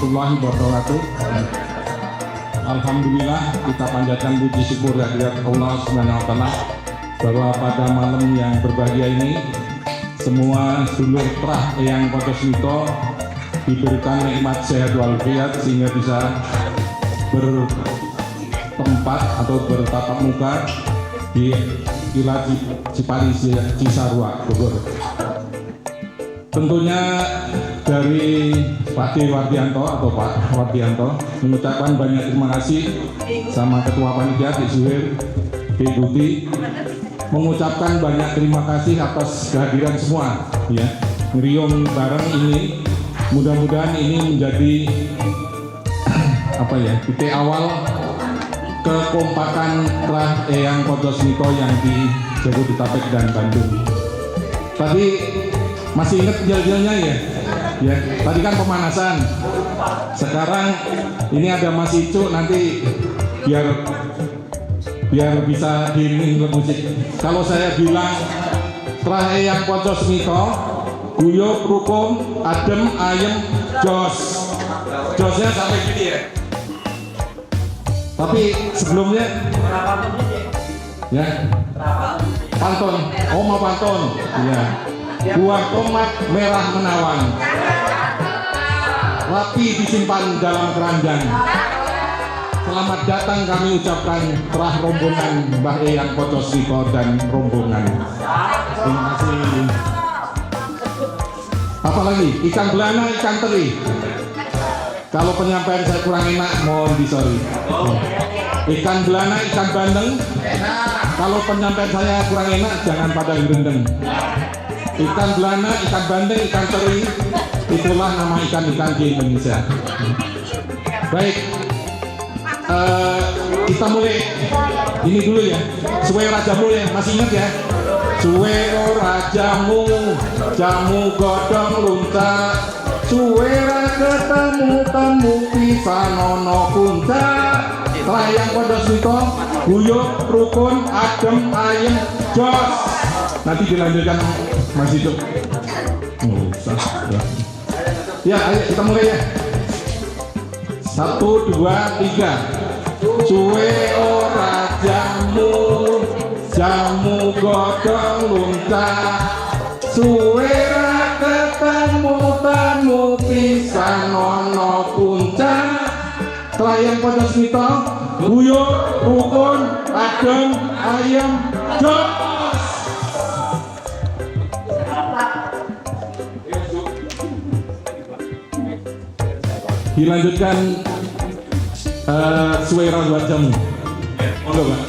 warahmatullahi wabarakatuh. Alhamdulillah, kita panjatkan puji syukur kehadirat Allah Subhanahu wa taala bahwa pada malam yang berbahagia ini semua dulur trah Eyang Poncosmito diberikan nikmat sehat walafiat sehingga bisa bertempat atau bertatap muka di Villa Cipali Cisarua, Bogor. Tentunya dari Pak D. Wardianto atau Pak Wardianto mengucapkan banyak terima kasih sama Ketua Panitia Dik Zuhir, Dik Buti, mengucapkan banyak terima kasih atas kehadiran semua ya. Ngeriung bareng ini mudah-mudahan ini menjadi titik awal kekompakan trah Eyang Poncosmito yang di Jabodetabek dan Bandung. Tadi masih ingat jel-jelnya ya? Ya, tadi kan pemanasan. Sekarang ini ada Mas Icu, nanti biar bisa diiringi musik. Kalau saya bilang trah Eyang Poncosmito, guyub, rukun, adem, ayem, jos. Josnya sampai gini ya. Tapi sebelumnya ya pantun, oma pantun ya. Buah tomat merah menawan rapi disimpan dalam keranjang. Selamat datang kami ucapkan terah rombongan Mbah Eyang Poncosmito dan rombongan. Terima kasih. Apalagi ikan belana, ikan teri. Kalau penyampaian saya kurang enak, mohon disori. Ikan belana, ikan bandeng. Kalau penyampaian saya kurang enak, jangan pada gendeng. Ikan belana, ikan bandeng, ikan teri, itulah nama ikan-ikan di Indonesia. Baik, kita mulai ini dulu ya. Suwe rajamu ya, masih ingat ya? Suwe rajamu, jamu godong lunta. Suwe ketemu temu pisan ono kunca. Trah Eyang Poncosmito, guyub, rukun, adem, ayem, jos. Nanti dilanjutkan Mas Icu. Ya, ayo kita mulai ya. 1, 2, 3. Suwe ora jamu, jamu godong lunta. Suwe ketemu temu pisan ono kunca. Trah Eyang Poncosmito, guyub, rukun, adem, ayem, jos. Dilanjutkan suwe dua jamu. Monggo, Pak.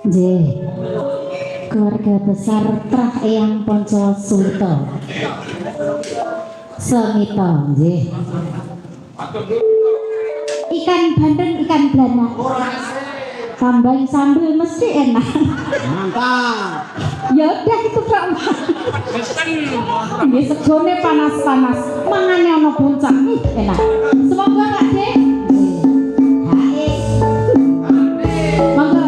J. Keluarga besar trah Eyang Poncosmito. Semito, J. Ikan bandeng, ikan belana. Tambahin sambal mesti enak. Mantap. Ya udah itu Pak. Ini segone panas-panas, mangane ono puncak enak. Semoga Kak D. Monggo.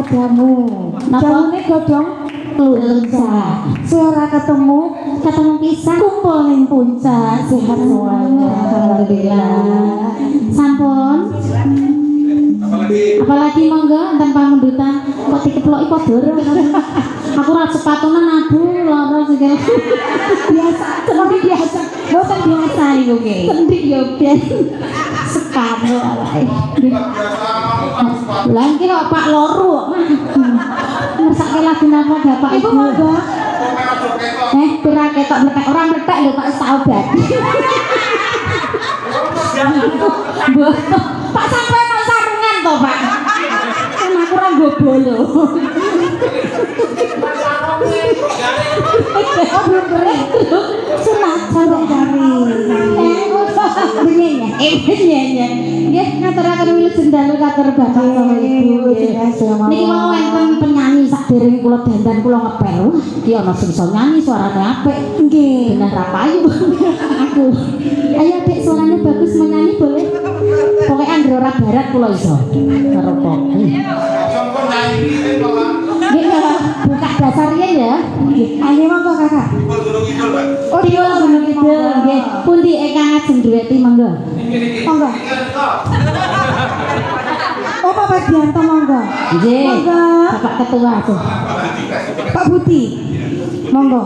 padamu. Jamune godhong lunca. Suara ketemu pisah kumpul ning puncak sehat semuanya. Alhamdulillah. Sampun. Apalagi monggo enten pamundutan kok dikeploki padha. Aku ora sepatunan abu lara segala. Biasa, seperti biasa. Boten biasa niku nggih. Kendhik yo ben. Sekamo awake. Lah iki kok Pak Loro. Ngersake lagu napa Bapak Ibu? Monggo. Pira ketok mlethek ora mlethek lho Pak tak obat. Pak sampai nang sarungan to, Pak. Kan aku ora nggobo lho. Oh, belum kering. Sunat sampai kari. Iya. Nggih, ngaturaken wilujeng dalu katur Bapak Ibu. Niki mau enten penyanyi sakdereng kula dandan kula ngepel. Iki ana sing iso nyanyi suarane apik. Nggih, bener ra payu. Aku. Ayo Dek, suaranya bagus menyanyi boleh? Pokoknya Androra Barat kula iso. Karo kok. Buka dasarnya ya. Ayo monggo Kakak. Oh, di Gunung Kidul nggih. Pundi ingkang ajeng duweti monggo. Monggo. Oh, Pak Badianto monggo. Nggih. Bapak Ketua tuh. Pak Budi. Monggo.